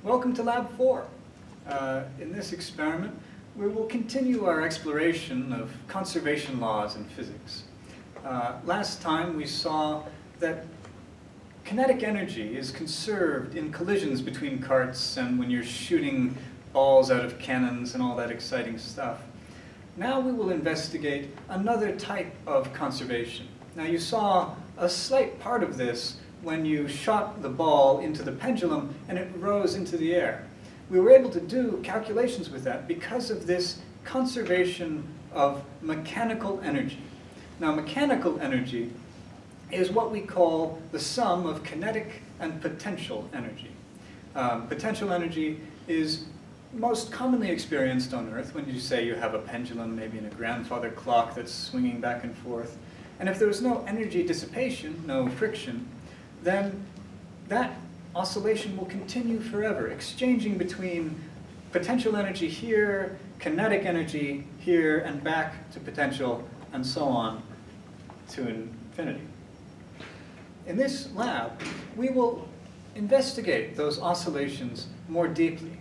Welcome to Lab 4. In this experiment, we will continue our exploration of conservation laws in physics. Last time we saw that kinetic energy is conserved in collisions between carts and when you're shooting balls out of cannons and all that exciting stuff. Now we will investigate another type of conservation. Now you saw a slight part of this when you shot the ball into the pendulum and it rose into the air. We were able to do calculations with that because of this conservation of mechanical energy. Now mechanical energy is what we call the sum of kinetic and potential energy. Potential energy is most commonly experienced on Earth when you say you have a pendulum, maybe in a grandfather clock that's swinging back and forth. And if there was no energy dissipation, no friction, then that oscillation will continue forever, exchanging between potential energy here, kinetic energy here, and back to potential, and so on to infinity. In this lab, we will investigate those oscillations more deeply.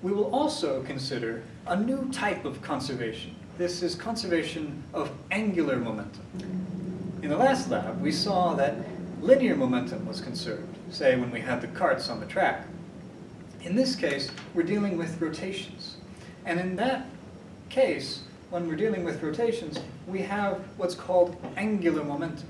We will also consider a new type of conservation. This is conservation of angular momentum. In the last lab, we saw that linear momentum was conserved, say when we had the carts on the track. In this case, we're dealing with rotations. And in that case, when we're dealing with rotations, we have what's called angular momentum.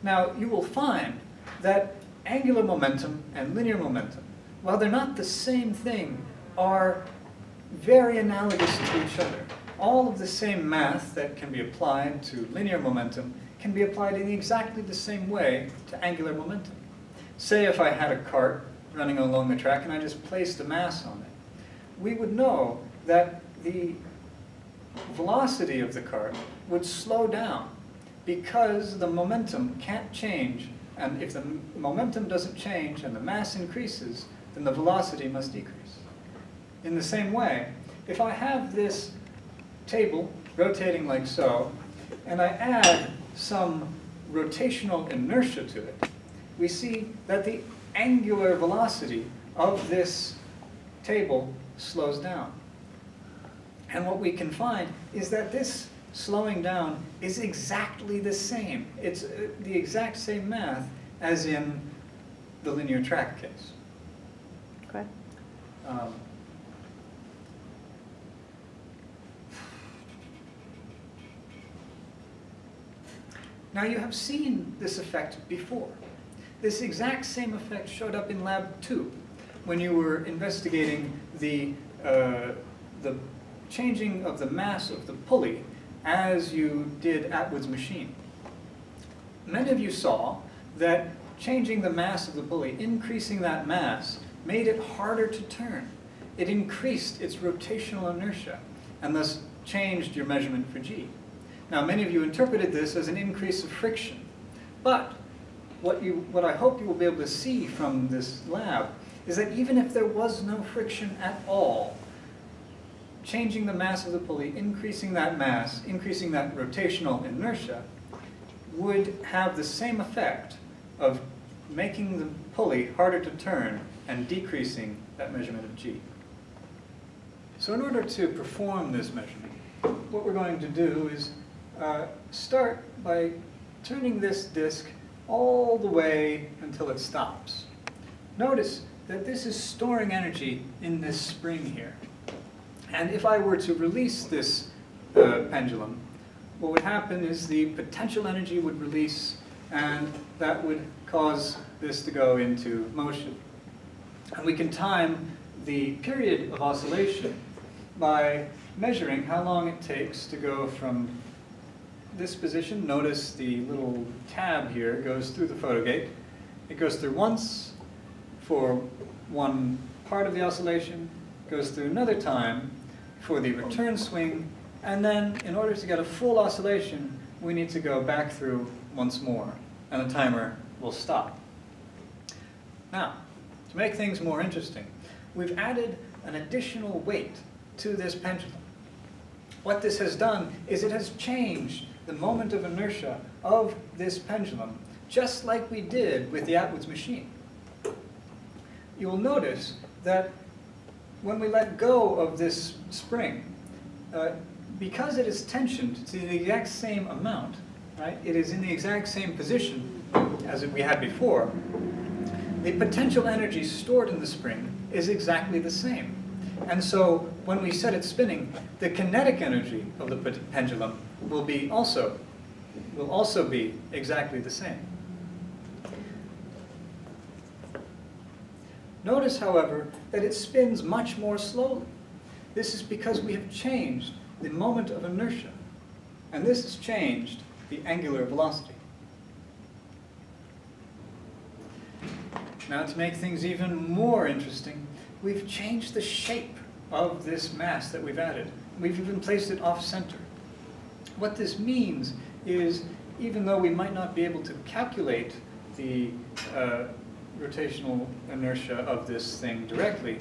Now, you will find that angular momentum and linear momentum, while they're not the same thing, are very analogous to each other. All of the same math that can be applied to linear momentum can be applied in exactly the same way to angular momentum. Say if I had a cart running along the track and I just placed a mass on it, we would know that the velocity of the cart would slow down because the momentum can't change, and if the momentum doesn't change and the mass increases, then the velocity must decrease. In the same way, if I have this table rotating like so, and I add some rotational inertia to it, we see that the angular velocity of this table slows down. And what we can find is that this slowing down is exactly the same. It's the exact same math as in the linear track case. Okay. Now you have seen this effect before. This exact same effect showed up in Lab 2 when you were investigating the changing of the mass of the pulley as you did Atwood's machine. Many of you saw that changing the mass of the pulley, increasing that mass, made it harder to turn. It increased its rotational inertia and thus changed your measurement for G. Now, many of you interpreted this as an increase of friction, but what I hope you will be able to see from this lab is that even if there was no friction at all, changing the mass of the pulley, increasing that mass, increasing that rotational inertia, would have the same effect of making the pulley harder to turn and decreasing that measurement of G. So in order to perform this measurement, what we're going to do is start by turning this disk all the way until it stops. Notice that this is storing energy in this spring here. And if I were to release this pendulum, what would happen is the potential energy would release, and that would cause this to go into motion. And we can time the period of oscillation by measuring how long it takes to go from this position. Notice the little tab here goes through the photo gate. It goes through once for one part of the oscillation, goes through another time for the return swing, and then in order to get a full oscillation, we need to go back through once more, and the timer will stop. Now, to make things more interesting, we've added an additional weight to this pendulum. What this has done is it has changed the moment of inertia of this pendulum, just like we did with the Atwood's machine. you'll notice that when we let go of this spring, because it is tensioned to the exact same amount, right? It is in the exact same position as we had before. The potential energy stored in the spring is exactly the same. And so when we set it spinning, the kinetic energy of the pendulum will also be exactly the same. Notice, however, that it spins much more slowly. This is because we have changed the moment of inertia, and this has changed the angular velocity. Now, to make things even more interesting, we've changed the shape of this mass that we've added. We've even placed it off-center. What this means is, even though we might not be able to calculate the rotational inertia of this thing directly,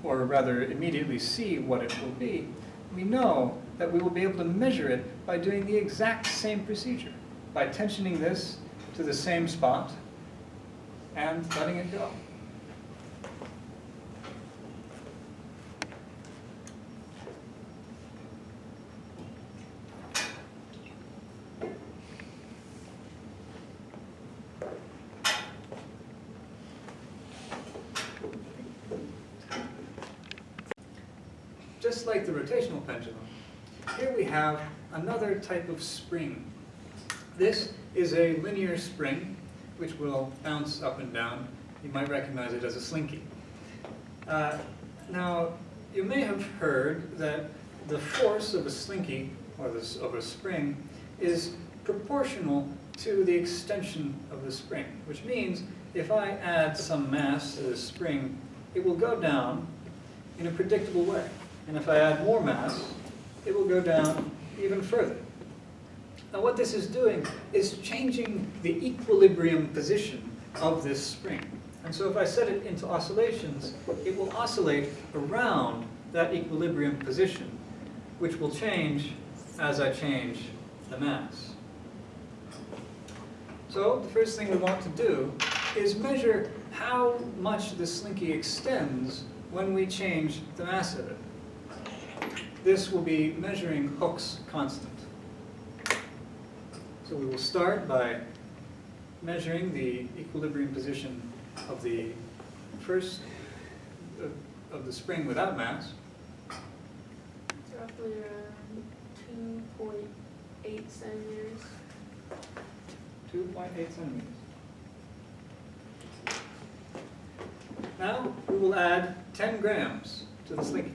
or rather immediately see what it will be, we know that we will be able to measure it by doing the exact same procedure, by tensioning this to the same spot and letting it go. Just like the rotational pendulum, here we have another type of spring. This is a linear spring, which will bounce up and down. You might recognize it as a slinky. Now, you may have heard that the force of a slinky, or of a spring, is proportional to the extension of the spring, which means if I add some mass to the spring, it will go down in a predictable way. And if I add more mass, it will go down even further. Now, what this is doing is changing the equilibrium position of this spring. And so if I set it into oscillations, it will oscillate around that equilibrium position, which will change as I change the mass. So the first thing we want to do is measure how much the slinky extends when we change the mass of it. This will be measuring Hooke's constant. So we will start by measuring the equilibrium position of the first of the spring without mass. It's roughly around 2.8 centimeters. 2.8 centimeters. Now we will add 10 grams to the slinky.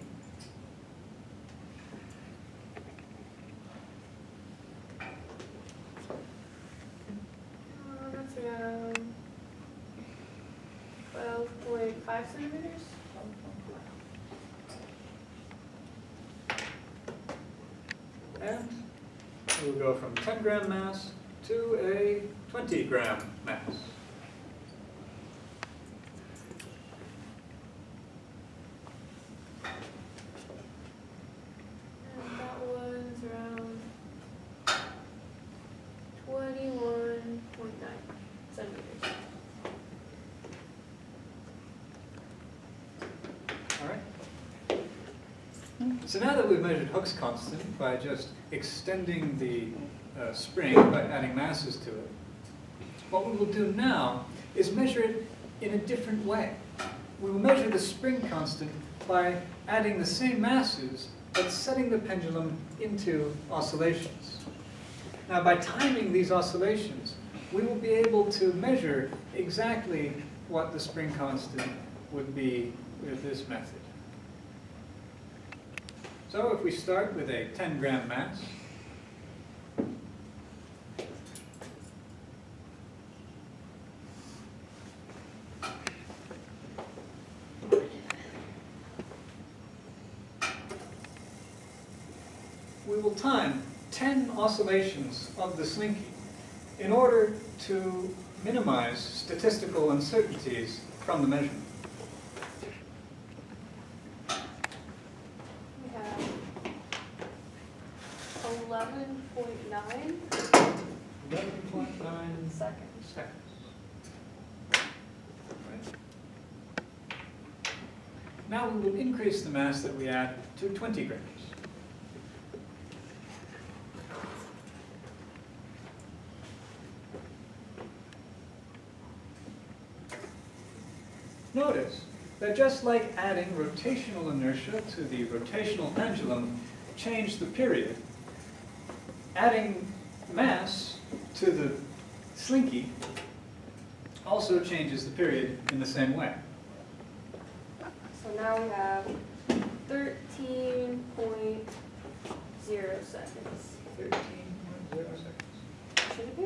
That's around 12.5 centimeters. And we will go from 10 gram mass to a 20 gram mass. And that was around 21.9 centimeters. All right. So now that we've measured Hooke's constant by just extending the spring by adding masses to it, what we will do now is measure it in a different way. We will measure the spring constant by adding the same masses but setting the pendulum into oscillations. Now, by timing these oscillations, we will be able to measure exactly what the spring constant would be with this method. So if we start with a 10 gram mass, we will time 10 oscillations of the slinky in order to minimize statistical uncertainties from the measurement. We have 11.9 11.9 seconds. seconds. Right. Now we will increase the mass that we add to 20 grams. Notice that just like adding rotational inertia to the rotational pendulum changed the period, adding mass to the slinky also changes the period in the same way. So now we have 13.0 seconds. 13.0 seconds. Should it be?